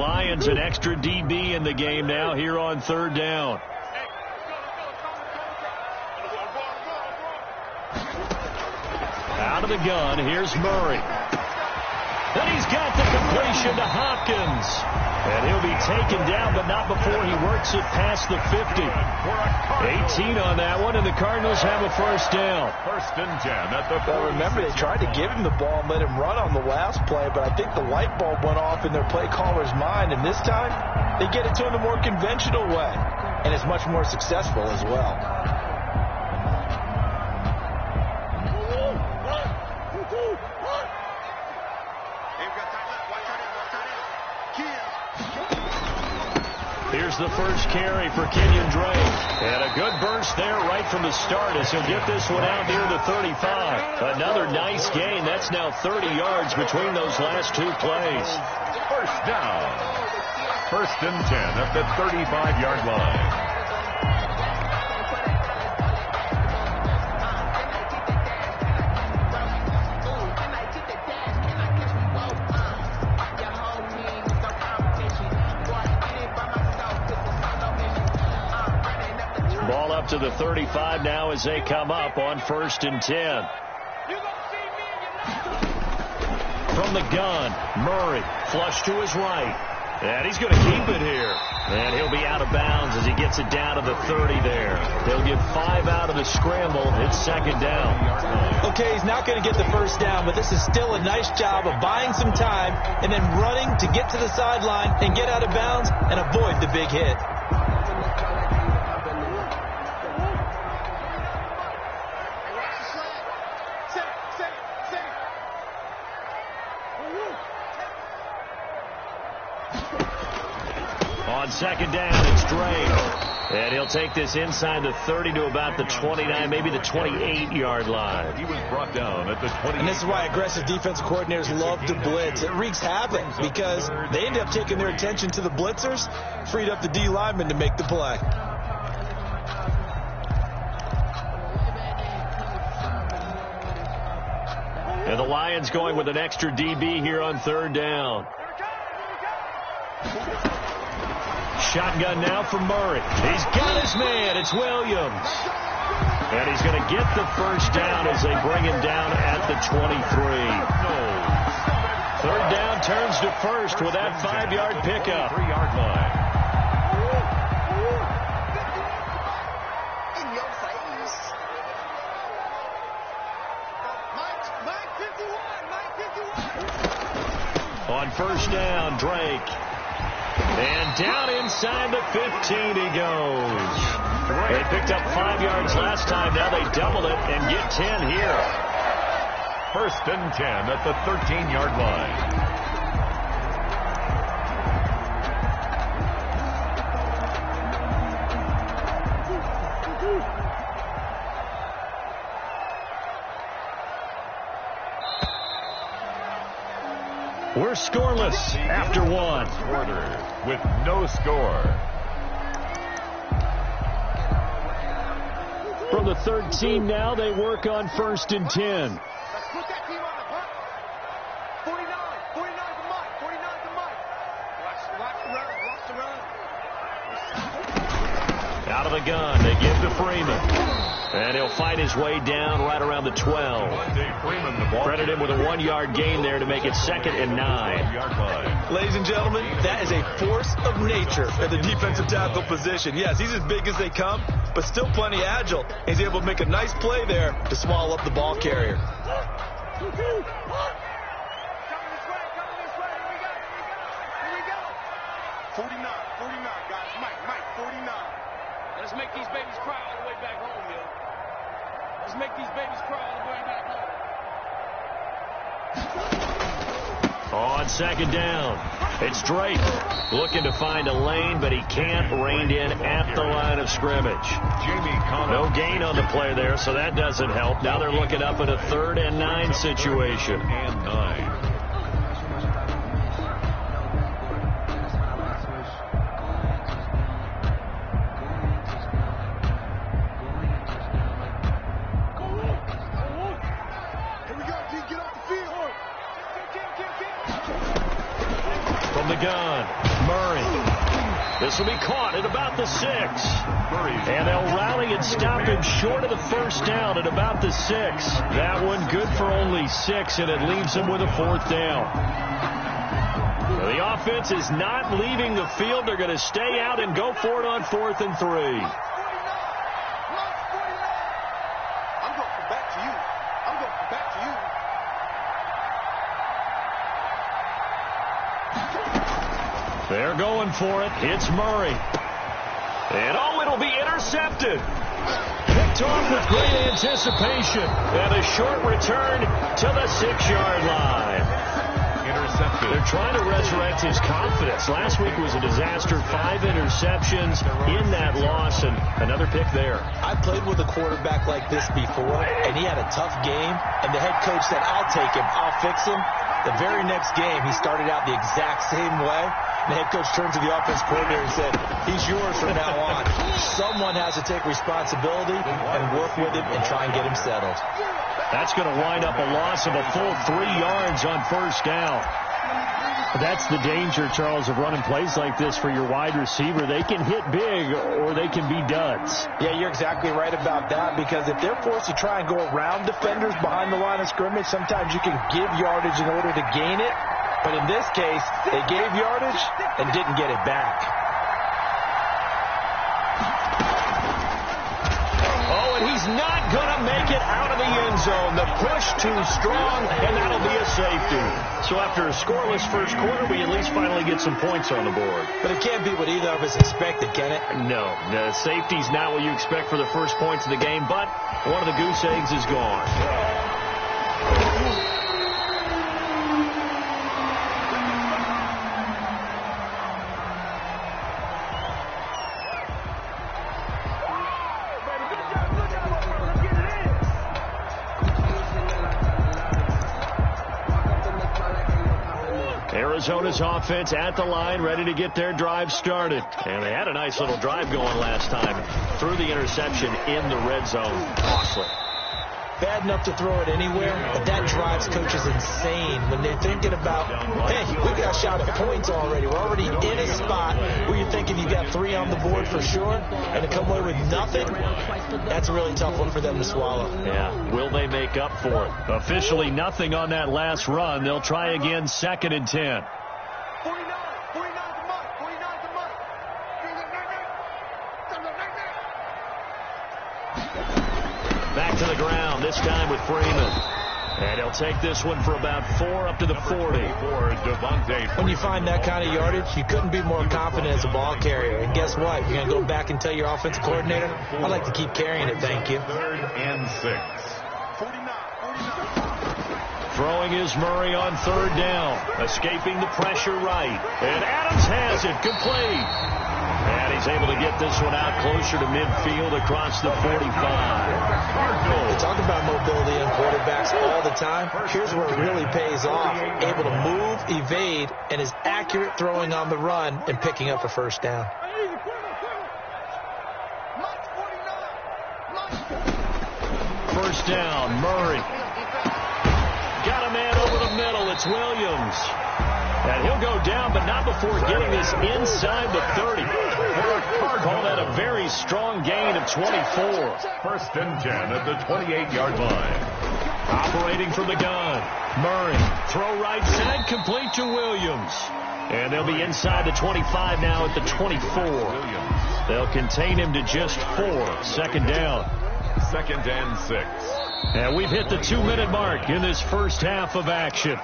Lions an extra DB in the game now here on third down. Out of the gun, here's Murray. And he's got the completion to Hopkins. And he'll be taken down, but not before he works it past the 50. 18 on that one, and the Cardinals have a first down. First and 10 at the 40. Remember, they tried to give him the ball and let him run on the last play, but I think the light bulb went off in their play caller's mind, and this time they get it to him the more conventional way, and it's much more successful as well. Here's the first carry for Kenyon Drake. And a good burst there right from the start as he'll get this one out near the 35. Another nice gain. That's now 30 yards between those last two plays. First down. First and 10 at the 35-yard line. To the 35 now as they come up on first and 10. From the gun, Murray flush to his right. And he's going to keep it here. And he'll be out of bounds as he gets it down to the 30 there. They'll get 5 out of the scramble. It's second down. Okay, he's not going to get the first down, but this is still a nice job of buying some time and then running to get to the sideline and get out of bounds and avoid the big hit. On second down, it's Drake. And he'll take this inside the 30 to about the 29, maybe the 28-yard line. He was brought down at the 20. And this is why aggressive defensive coordinators love to blitz. It wreaks havoc because they end up taking their attention to the blitzers, freed up the D lineman to make the play. And the Lions going with an extra DB here on third down. Shotgun now for Murray. He's got his man. It's Williams. And he's going to get the first down as they bring him down at the 23. Third down turns to first with that 5-yard pickup. 3-yard line. On first down, Drake. And down inside the 15 he goes. They picked up 5 yards last time. Now they double it and get 10 here. First and 10 at the 13-yard line. We're scoreless after one. Quarter with no score. From the 13 now, they work on first and 10. Let's put that team on the hunt. 49 to Mike. 49 to Mike. Watch the run. Out of the gun, they give to Freeman. And he'll fight his way down right around the 12. Credit him with a 1-yard gain there to make it second and 9. Ladies and gentlemen, that is a force of nature at the defensive tackle position. Yes, he's as big as they come, but still plenty agile. He's able to make a nice play there to swallow up the ball carrier. Coming this way. Here we go. 49, guys. Mike, 49. Let's make these babies cry all the way back home, yo. Let's make these babies cry all the way back home. On second down, it's Drake looking to find a lane, but he can't. Reined in at the line of scrimmage. No gain on the play there, so that doesn't help. Now they're looking up at a 3rd and 9 situation. And 9. From the gun, Murray. This will be caught at about the 6. And they'll rally and stop him short of the first down at about the 6. That one good for only 6, and it leaves him with a 4th down. So the offense is not leaving the field. They're going to stay out and go for it on 4th and 3. I'm going to come back to you. I'm going to come back to you. They're going for it. It's Murray. And it'll be intercepted. Picked off with great anticipation. And a short return to the 6-yard line. Intercepted. They're trying to resurrect his confidence. Last week was a disaster. 5 interceptions in that loss, and another pick there. I played with a quarterback like this before, and he had a tough game, and the head coach said, I'll take him, I'll fix him. The very next game, he started out the exact same way. The head coach turned to the offense coordinator and said, he's yours from now on. Someone has to take responsibility and work with him and try and get him settled. That's going to wind up a loss of a full 3 yards on first down. That's the danger, Charles, of running plays like this for your wide receiver. They can hit big or they can be duds. Yeah, you're exactly right about that, because if they're forced to try and go around defenders behind the line of scrimmage, sometimes you can give yardage in order to gain it. But in this case, they gave yardage and didn't get it back. Oh, and he's not going to make it out of the end zone. The push too strong, and that'll be a safety. So after a scoreless first quarter, we at least finally get some points on the board. But it can't be what either of us expected, can it? No, the safety's not what you expect for the first points of the game, but one of the goose eggs is gone. Arizona's offense at the line, ready to get their drive started. And they had a nice little drive going last time. Threw the interception in the red zone. Costly. Bad enough to throw it anywhere, but that drives coaches insane when they're thinking about, hey, we got shot at points already. We're already in a spot where you're thinking you got 3 on the board for sure, and to come away with nothing, that's a really tough one for them to swallow. Yeah, will they make up for it? Officially nothing on that last run. They'll try again, 2nd and 10. 49's a month. 49's a month. Back to the ground, this time with Freeman. And he'll take this one for about 4 up to the 40. When you find that kind of yardage, you couldn't be more confident as a ball carrier. And guess what? You're going to go back and tell your offensive coordinator, I'd like to keep carrying it, thank you. 3rd and 6. 49. Throwing is Murray on 3rd down. Escaping the pressure right. And Adams has it, complete. And he's able to get this one out closer to midfield across the 45. They talk about mobility in quarterbacks all the time. Here's where it really pays off. Able to move, evade, and is accurate throwing on the run and picking up a first down. First down, Murray. Got a man over the middle. It's Williams. And he'll go down, but not before getting this inside the 30. Call that a very strong gain of 24. 1st and 10 at the 28-yard line. Operating from the gun. Murray. Throw right side, complete to Williams. And they'll be inside the 25 now at the 24. They'll contain him to just 4. 2nd down. 2nd and 6. And we've hit the 2-minute mark in this first half of action.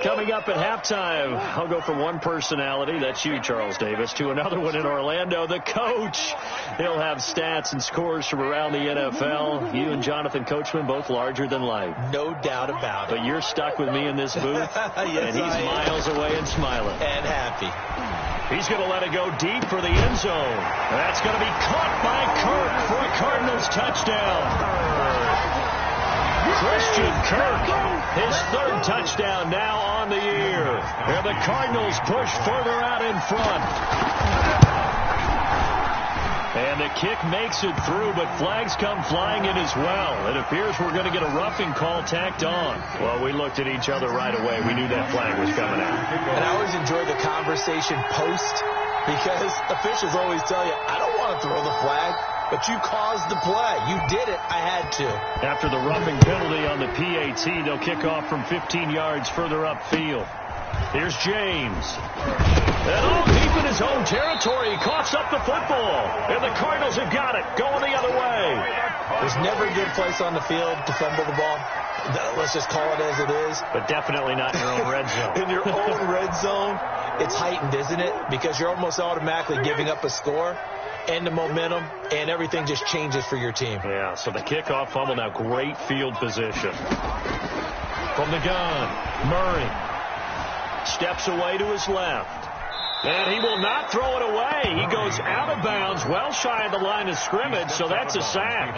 Coming up at halftime, I'll go from one personality, that's you, Charles Davis, to another one in Orlando, the coach. He'll have stats and scores from around the NFL. You and Jonathan Coachman, both larger than life. No doubt about it. But you're stuck with me in this booth, Yes, and he's miles away and smiling. And happy. He's going to let it go deep for the end zone. That's going to be caught by Kirk for a Cardinals touchdown. Christian Kirk, his 3rd touchdown now on the year. And the Cardinals push further out in front. And the kick makes it through, but flags come flying in as well. It appears we're going to get a roughing call tacked on. Well, we looked at each other right away. We knew that flag was coming out. And I enjoy the conversation post, because officials always tell you, I don't want to throw the flag, but you caused the play. You did it. I had to. After the roughing penalty on the PAT, they'll kick off from 15 yards further upfield. Here's James. And all deep in his own territory. He coughs up the football. And the Cardinals have got it. Going the other way. There's never a good place on the field to fumble the ball. Let's just call it as it is. But definitely not in your own red zone. In your own red zone, it's heightened, isn't it? Because you're almost automatically giving up a score and the momentum, and everything just changes for your team. Yeah, so the kickoff fumble, now great field position. From the gun, Murray steps away to his left. And he will not throw it away. He goes out of bounds, well shy of the line of scrimmage, so that's a sack.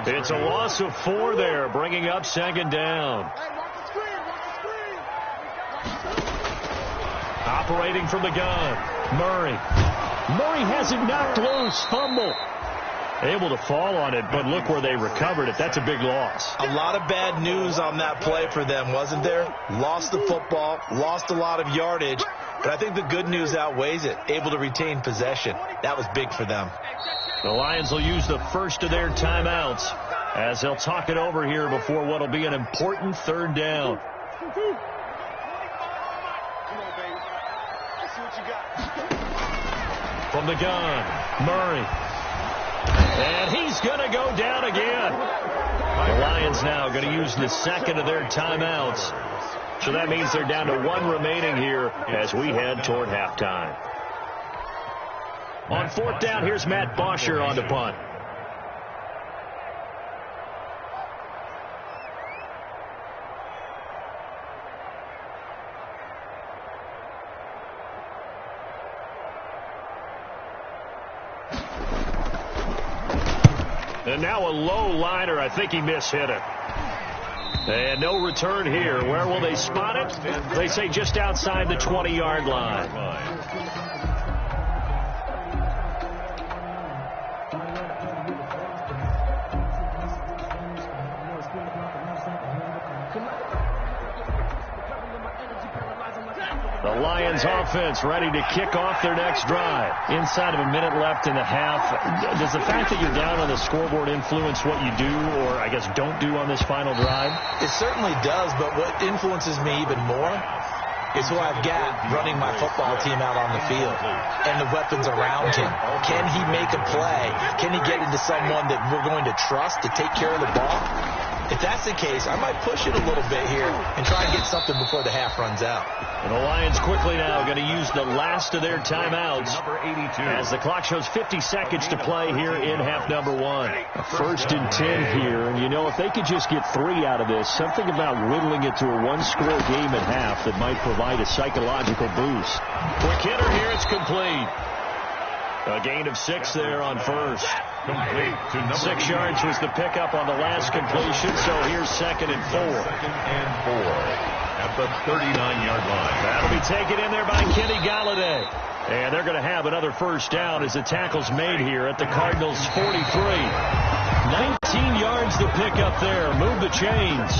It's a loss of 4 there, bringing up second down. Operating from the gun, Murray. Murray has it knocked loose, fumble. Able to fall on it, but look where they recovered it. That's a big loss. A lot of bad news on that play for them, wasn't there? Lost the football, lost a lot of yardage, but I think the good news outweighs it. Able to retain possession. That was big for them. The Lions will use the first of their timeouts as they'll talk it over here before what will be an important third down. From the gun, Murray. And he's going to go down again. The Lions now going to use the second of their timeouts. So that means they're down to 1 remaining here as we head toward halftime. On fourth down, here's Matt Bosher on the punt. And now a low liner. I think he mishit it. And no return here. Where will they spot it? They say just outside the 20-yard line. The Lions offense ready to kick off their next drive. Inside of a minute left in the half. Does the fact that you're down on the scoreboard influence what you do, or I guess don't do on this final drive? It certainly does, but what influences me even more is who I've got running my football team out on the field and the weapons around him. Can he make a play? Can he get into someone that we're going to trust to take care of the ball? If that's the case, I might push it a little bit here and try and get something before the half runs out. And the Lions quickly now going to use the last of their timeouts as the clock shows 50 seconds to play here in half number 1. A 1st and 10 here, and you know, if they could just get 3 out of this, something about whittling it to a 1-score game at half that might provide a psychological boost. Quick hitter here, it's complete. A gain of 6 there on first. 6 yards was the pickup on the last completion, so here's 2nd and 4. 2nd and 4 at the 39-yard line. That'll be taken in there by Kenny Galladay. And they're going to have another first down as the tackle's made here at the Cardinals' 43. 19 yards to pick up there. Move the chains.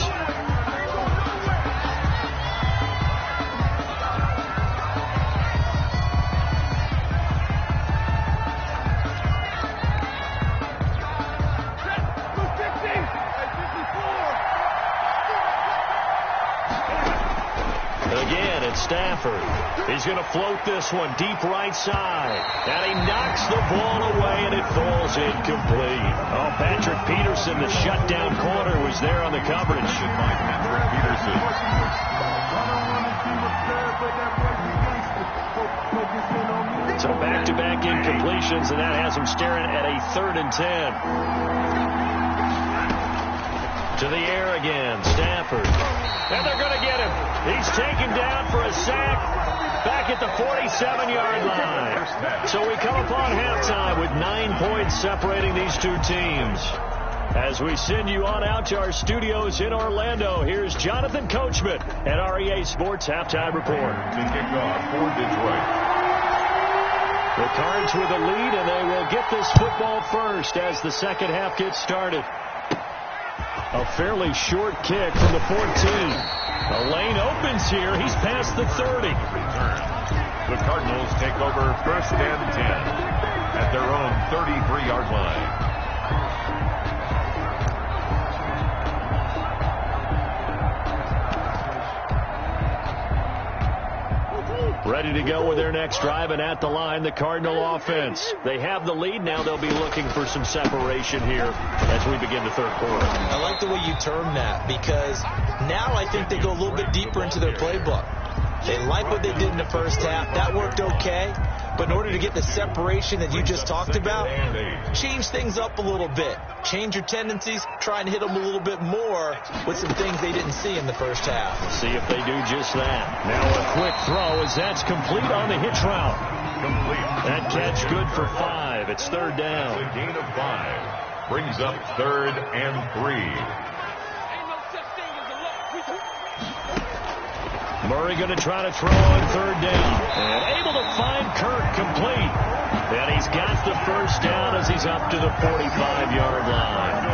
Stafford. He's going to float this one deep right side. And he knocks the ball away, and it falls incomplete. Oh, Patrick Peterson, the shutdown corner, was there on the coverage. Patrick Peterson. So back-to-back incompletions, and that has him staring at a 3rd and 10. To the air again, Stafford. And they're going to get him. He's taken down for a sack back at the 47-yard line. So we come upon halftime with 9 points separating these two teams. As we send you on out to our studios in Orlando, here's Jonathan Coachman at REA Sports Halftime Report. To kick off for Detroit. The Cards with a lead, and they will get this football first as the second half gets started. A fairly short kick from the 14. The lane opens here. He's past the 30. The Cardinals take over 1st and 10 at their own 33-yard line. Ready to go with their next drive, and at the line, the Cardinal offense. They have the lead. Now they'll be looking for some separation here as we begin the third quarter. I like the way you term that, because now I think they go a little bit deeper into their playbook. They like what they did in the first half. That worked okay. But in order to get the separation that you just talked about, change things up a little bit. Change your tendencies, try and hit them a little bit more with some things they didn't see in the first half. See if they do just that. Now a quick throw as that's complete on the hitch route. Complete. That catch good for 5. It's third down. A gain of 5. Brings up 3rd and 3. Murray going to try to throw on third down. And able to find Kirk complete. And he's got the first down as he's up to the 45-yard line.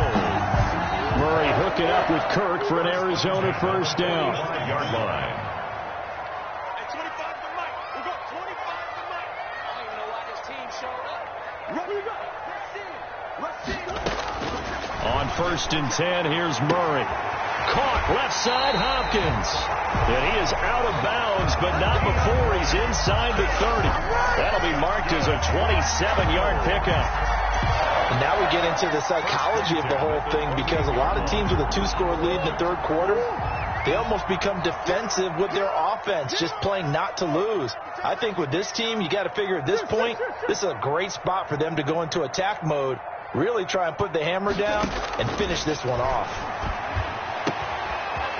Murray hooking up with Kirk for an Arizona first down. 5-yard line. Hey, 25 to Mike. We got 25 to Mike. I don't even know why this team showed up. On 1st and 10, here's Murray. Caught left side, Hopkins. And he is out of bounds, but not before he's inside the 30. That'll be marked as a 27-yard pickup. And now we get into the psychology of the whole thing, because a lot of teams with a 2-score lead in the third quarter, they almost become defensive with their offense, just playing not to lose. I think with this team, you got to figure at this point, this is a great spot for them to go into attack mode, really try and put the hammer down and finish this one off.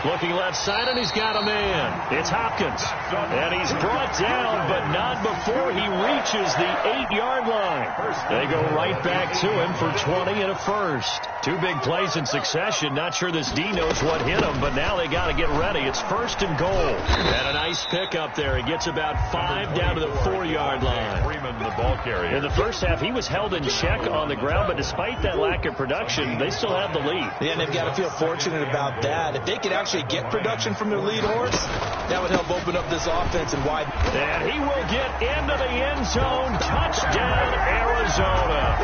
Looking left side, and he's got a man. It's Hopkins. And he's brought down, but not before he reaches the 8-yard line. They go right back to him for 20 and a first. 2 big plays in succession. Not sure this D knows what hit him, but now they got to get ready. It's 1st and goal. And a nice pickup there. He gets about 5 down to the 4-yard line. Freeman, the ball carrier. In the first half, he was held in check on the ground, but despite that lack of production, they still have the lead. Yeah, and they've got to feel fortunate about that. If they could actually get production from their lead horse, that would help open up this offense and widen. And he will get into the end zone. Touchdown, Arizona.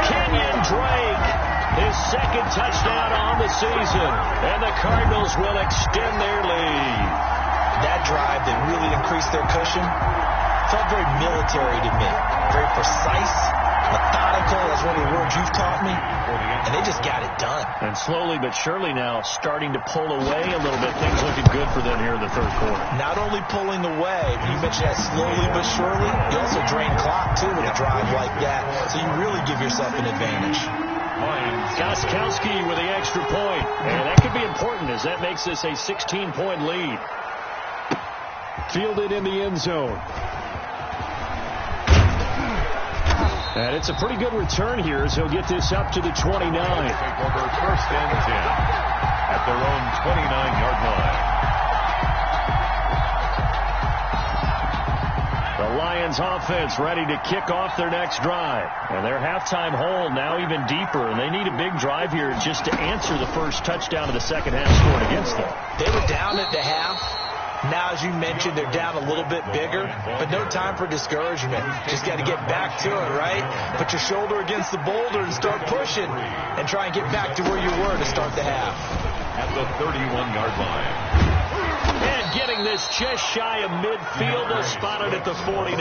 Kenyon Drake, his 2nd touchdown on the season. And the Cardinals will extend their lead. That drive that really increased their cushion felt very military to me. Very precise, methodical. That's one of the words you've taught me. And they just got it done. And slowly but surely now starting to pull away a little bit. Things looking good for them here in the third quarter. Not only pulling away, but you mentioned that slowly but surely. You also drain clock, too, with a drive like that. So you really give yourself an advantage. Gostkowski with the extra point. And that could be important as that makes this a 16-point lead. Fielded in the end zone. And it's a pretty good return here as he'll get this up to the 29. Take over 1st and 10 at their own 29-yard line. The Lions offense ready to kick off their next drive. And their halftime hole now even deeper. And they need a big drive here just to answer the first touchdown of the second half scored against them. They were down at the half. Now, as you mentioned, they're down a little bit bigger, but no time for discouragement. Just got to get back to it, right? Put your shoulder against the boulder and start pushing and try and get back to where you were to start the half. At the 31-yard line. And getting this just shy of midfield, spotted at the 49.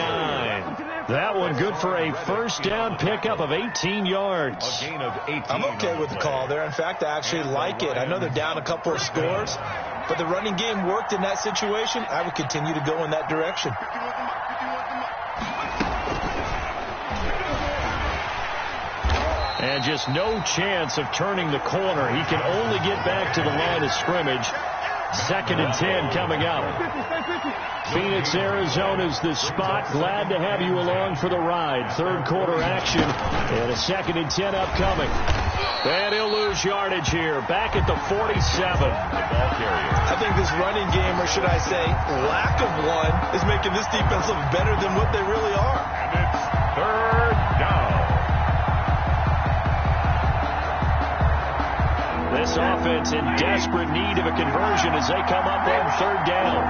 That one good for a first down pickup of 18 yards. A gain of 18. I'm okay with the call there. In fact, I actually like it. I know they're down a couple of scores, but the running game worked in that situation. I would continue to go in that direction. And just no chance of turning the corner. He can only get back to the line of scrimmage. 2nd and 10 coming up. Phoenix, Arizona's the spot. Glad to have you along for the ride. Third quarter action and a 2nd and 10 upcoming. And he'll lose yardage here. Back at the 47. The ball carrier. I think this running game, or should I say lack of one, is making this defense look better than what they really are. And it's 3rd down. This offense in desperate need of a conversion as they come up on 3rd down.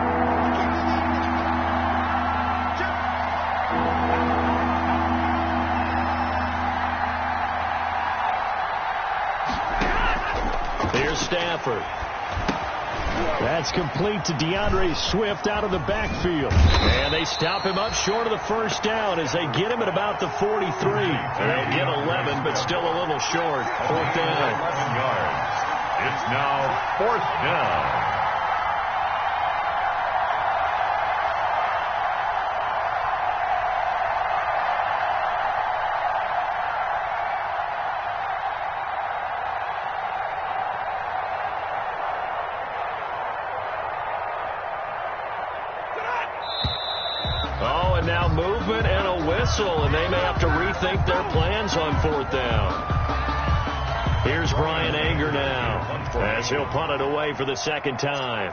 effort. That's complete to DeAndre Swift out of the backfield. And they stop him up short of the first down as they get him at about the 43. They'll get 11, but still a little short. Fourth down. 11 yards. It's now fourth down. Oh, and now movement and a whistle, and they may have to rethink their plans on fourth down. Here's Brian Anger now, as he'll punt it away for the second time.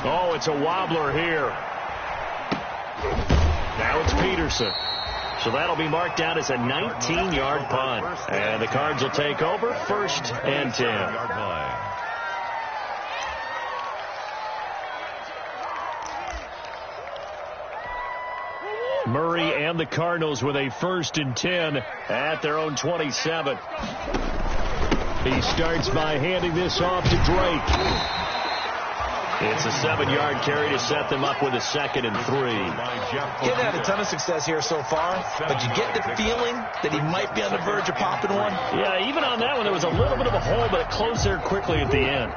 Oh, it's a wobbler here. Now it's Peterson. So that'll be marked out as a 19-yard punt. And the Cards will take over, 1st and 10. Murray and the Cardinals with a 1st and 10 at their own 27. He starts by handing this off to Drake. It's a 7-yard carry to set them up with a 2nd and 3. He hasn't had a ton of success here so far, but you get the feeling that he might be on the verge of popping one. Yeah, even on that one, there was a little bit of a hole, but it closed there quickly at the end.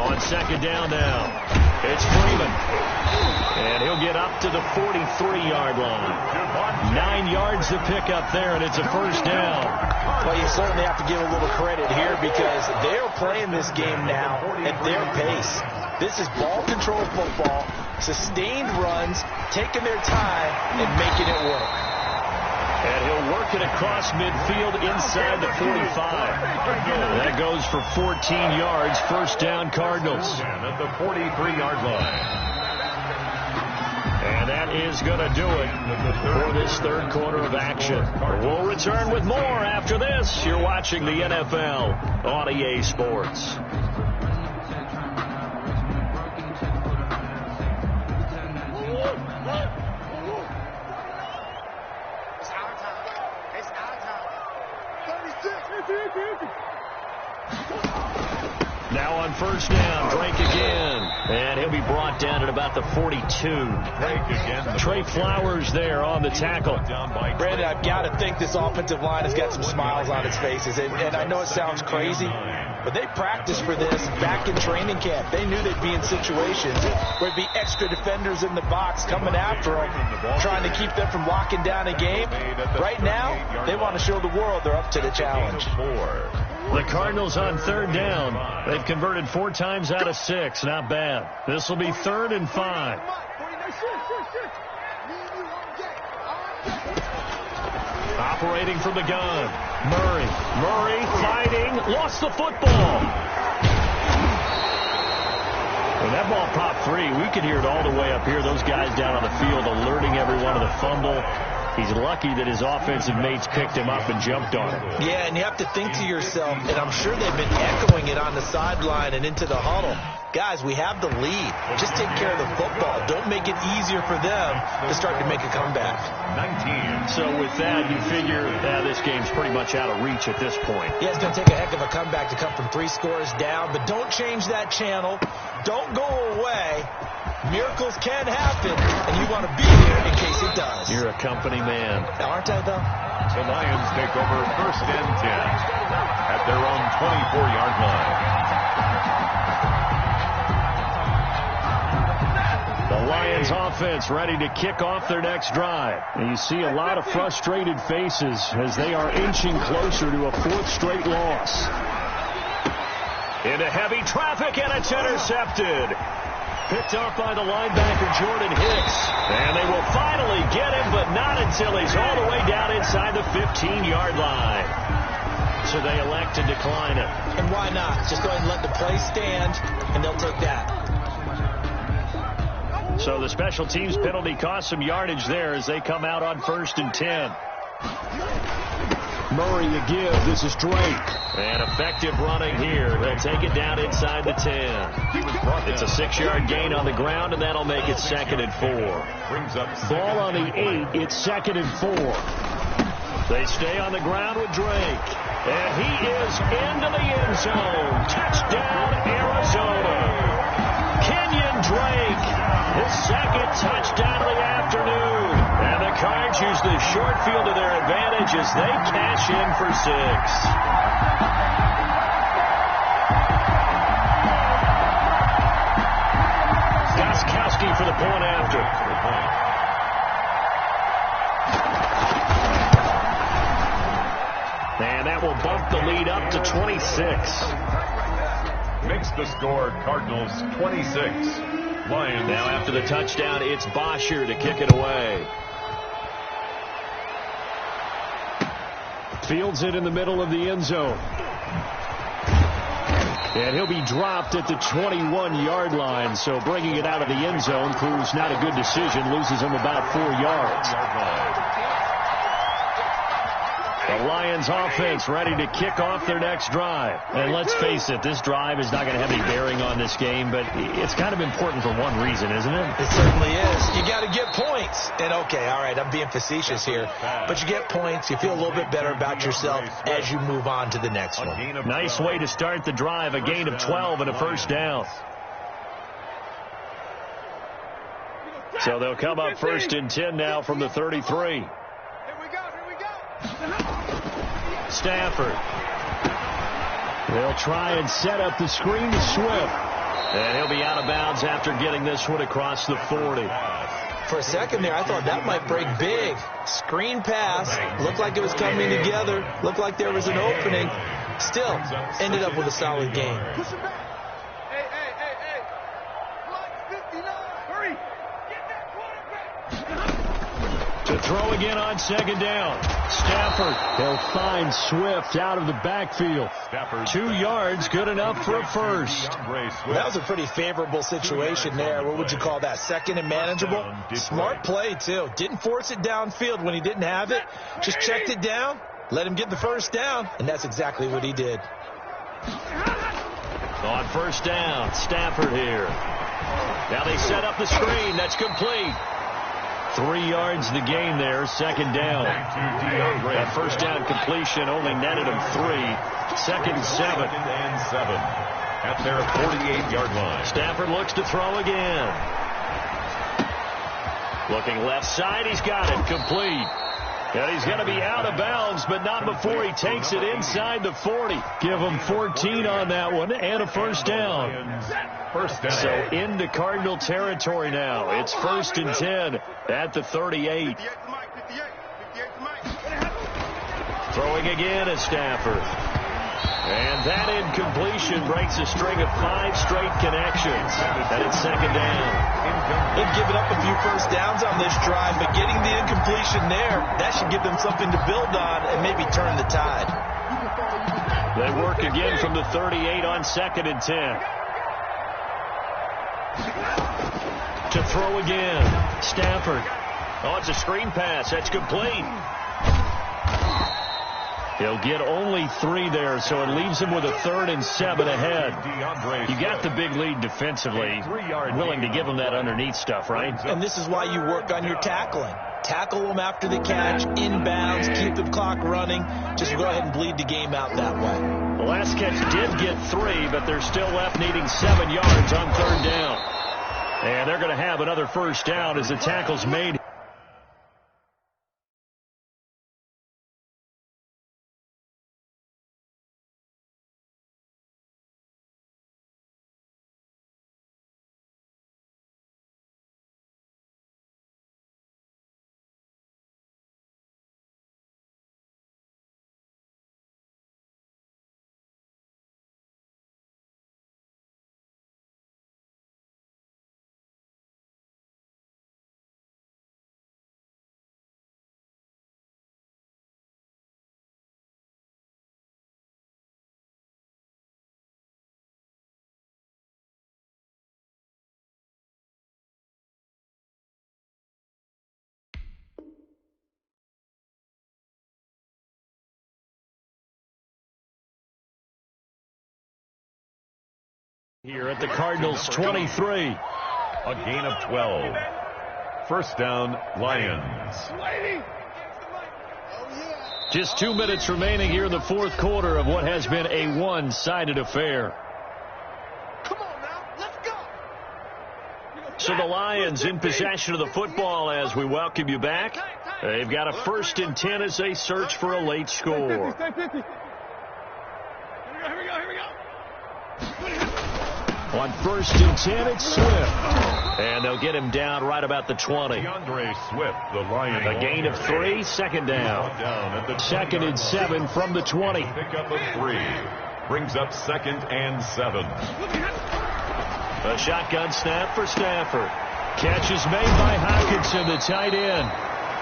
On 2nd down now, it's Freeman. And he'll get up to the 43-yard line. 9 yards to pick up there, and it's a 1st down. Well, you certainly have to give a little credit here because they're playing this game now at their pace. This is ball control football, sustained runs, taking their time, and making it work. And he'll work it across midfield inside the 45. That goes for 14 yards. 1st down, Cardinals. At the 43-yard line. And that is going to do it for this 3rd quarter of action. We'll return with more after this. You're watching the NFL on EA Sports. Now on 1st down, Drake again. And he'll be brought down at about the 42. Drake again. Trey Flowers there on the tackle. Brandon, I've got to think this offensive line has got some smiles on its faces. And I know it sounds crazy, but they practiced for this back in training camp. They knew they'd be in situations where there'd be extra defenders in the box coming after them, trying to keep them from locking down a game. Right now, they want to show the world they're up to the challenge. The Cardinals on 3rd down. They've converted 4 times out of 6. Not bad. This will be 3rd and 5. Operating from the gun. Murray fighting. Lost the football. When that ball popped free, we could hear it all the way up here. Those guys down on the field alerting everyone of the fumble. He's lucky that his offensive mates picked him up and jumped on him. Yeah, and you have to think to yourself, and I'm sure they've been echoing it on the sideline and into the huddle. Guys, we have the lead. Just take care of the football. Don't make it easier for them to start to make a comeback. 19. So with that, you figure this game's pretty much out of reach at this point. Yeah, it's going to take a heck of a comeback to come from 3 scores down, but don't change that channel. Don't go away. Miracles can happen, and you want to be there in case it does. You're a company man. Aren't I, though? The Lions take over 1st and 10 at their own 24-yard line. The Lions offense ready to kick off their next drive. And you see a lot of frustrated faces as they are inching closer to a 4th straight loss. Into heavy traffic, and it's intercepted. Picked off by the linebacker, Jordan Hicks. And they will finally get him, but not until he's all the way down inside the 15-yard line. So they elect to decline it. And why not? Just go ahead and let the play stand, and they'll take that. So the special teams penalty cost some yardage there as they come out on 1st and 10. Murray to give. This is Drake. And effective running here. They'll take it down inside the 10. It's a 6-yard gain on the ground, and that'll make it 2nd and 4. Brings up Ball on the 8. It's 2nd and 4. They stay on the ground with Drake. And he is into the end zone. Touchdown, Arizona. Kenyon Drake, his second touchdown of the afternoon. And the Cards use the short field to their advantage as they cash in for 6. For the point after. And that will bump the lead up to 26. Makes the score Cardinals 26. Lions. Now after the touchdown, it's Bosher to kick it away. Fields it in the middle of the end zone. And he'll be dropped at the 21-yard line, so bringing it out of the end zone proves not a good decision, loses him about 4 yards. The Lions offense ready to kick off their next drive. And let's face it, this drive is not going to have any bearing on this game, but it's kind of important for one reason, isn't it? It certainly is. You got to get points. And okay, all right, I'm being facetious here, but you get points, you feel a little bit better about yourself as you move on to the next one. Nice way to start the drive, a gain of 12 and a first down. So they'll come up 1st and 10 now from the 33. Stafford. They'll try and set up the screen to Swift. And he'll be out of bounds after getting this one across the 40. For a second there, I thought that might break big. Screen pass. Looked like it was coming together. Looked like there was an opening. Still, ended up with a solid game. Hey. Block 59. Hurry. Get that quarterback. To throw again on 2nd down. Stafford. They'll find Swift out of the backfield. 2 yards, good enough for a first. That was a pretty favorable situation there. What would you call that? 2nd and manageable? Smart play, too. Didn't force it downfield when he didn't have it. Just checked it down, let him get the first down, and that's exactly what he did. On 1st down, Stafford here. Now they set up the screen. That's complete. 3 yards to gain there, 2nd down. That 1st down completion only netted him 3. 2nd and 7. At their 48-yard line. Stafford looks to throw again. Looking left side, he's got it, complete. And he's going to be out of bounds, but not before he takes it inside the 40. Give him 14 on that one and a first down. So into Cardinal territory now. It's 1st and 10 at the 38. Throwing again is Stafford. And that incompletion breaks a string of 5 straight connections. And it's 2nd down. They've given up a few first downs on this drive, but getting the incompletion there, that should give them something to build on and maybe turn the tide. They work again from the 38 on 2nd and 10. To throw again, Stafford. Oh, it's a screen pass. That's complete. He'll get only 3 there, so it leaves him with a 3rd and 7 ahead. You got the big lead defensively. Willing to give him that underneath stuff, right? And this is why you work on your tackling. Tackle them after the catch, inbounds, keep the clock running. Just go ahead and bleed the game out that way. The last catch did get 3, but they're still left needing 7 yards on 3rd down. And they're going to have another first down as the tackle's made. Here at the Cardinals 23. A gain of 12. First down, Lions. Just 2 minutes remaining here in the fourth quarter of what has been a one-sided affair. Come on now, let's go. So the Lions in possession of the football as we welcome you back. They've got a 1st and 10 as they search for a late score. Stay 50. Here we go. On 1st and 10, it's Swift. And they'll get him down right about the 20. DeAndre Swift, the Lions. A gain of 3, second down. 2nd and 7 from the 20. Pickup of 3. Brings up 2nd and 7. A shotgun snap for Stafford. Catch is made by Hockenson, the tight end.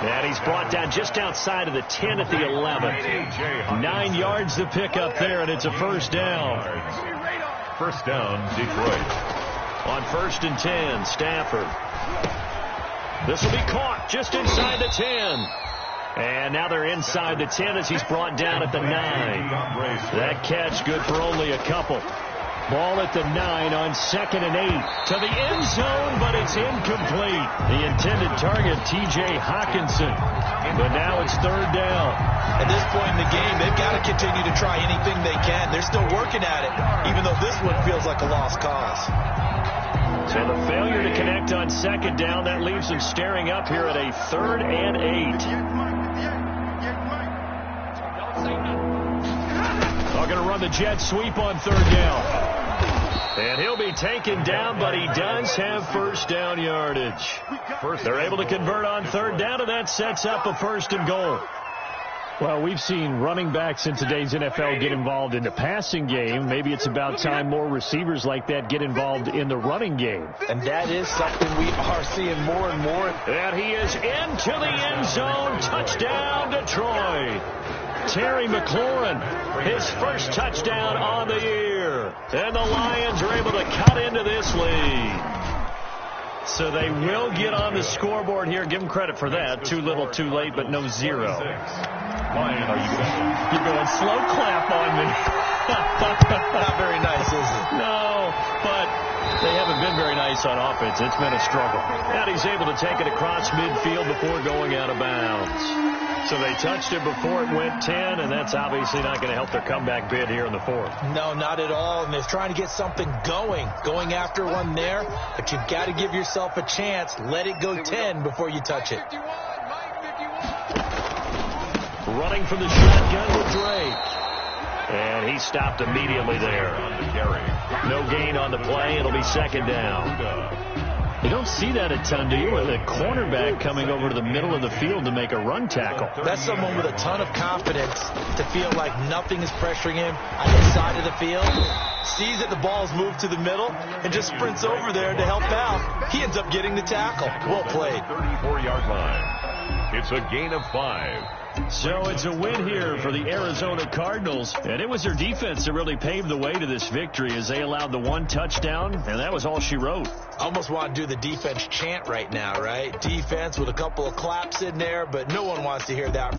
And he's brought down just outside of the 10 at the 11. 9 yards to pick up there, and it's a 1st down. 1st down, Detroit. On 1st and 10, Stafford. This will be caught just inside the 10. And now they're inside the 10 as he's brought down at the 9. That catch good for only a couple. Ball at the 9 on 2nd and 8. To the end zone, but it's incomplete. The intended target, T.J. Hockenson. But now it's 3rd down. At this point in the game, they've got to continue to try anything they can. They're still working at it, even though this one feels like a lost cause. So the failure to connect on 2nd down, that leaves them staring up here at a 3rd and 8. They're going to run the jet sweep on 3rd down. And he'll be taken down, but he does have 1st down yardage. They're able to convert on 3rd down, and that sets up a 1st and goal. Well, we've seen running backs in today's NFL get involved in the passing game. Maybe it's about time more receivers like that get involved in the running game. And that is something we are seeing more and more. And he is into the end zone. Touchdown, Detroit. Terry McLaurin, his 1st touchdown on the year. And the Lions are able to cut into this lead. So they will get on the scoreboard here. Give them credit for that. Too little, too late, but no 0. You're going slow clap on me. Not very nice, is it? No, but they haven't been very nice on offense. It's been a struggle. And he's able to take it across midfield before going out of bounds. So they touched it before it went 10, and that's obviously not going to help their comeback bid here in the 4th. No, not at all. And they're trying to get something going after one there. But you've got to give yourself a chance. Let it go 10 before you touch it. Running from the shotgun with Drake. And he stopped immediately there. No gain on the play. It'll be 2nd down. You don't see that a ton, do you? With a cornerback coming over to the middle of the field to make a run tackle. That's someone with a ton of confidence to feel like nothing is pressuring him on his side of the field. Sees that the ball's moved to the middle and just sprints over there to help out. He ends up getting the tackle. Well played. 34-yard line. It's a gain of 5. So it's a win here for the Arizona Cardinals. And it was their defense that really paved the way to this victory as they allowed the 1 touchdown, and that was all she wrote. I almost want to do the defense chant right now, right? Defense with a couple of claps in there, but no one wants to hear that.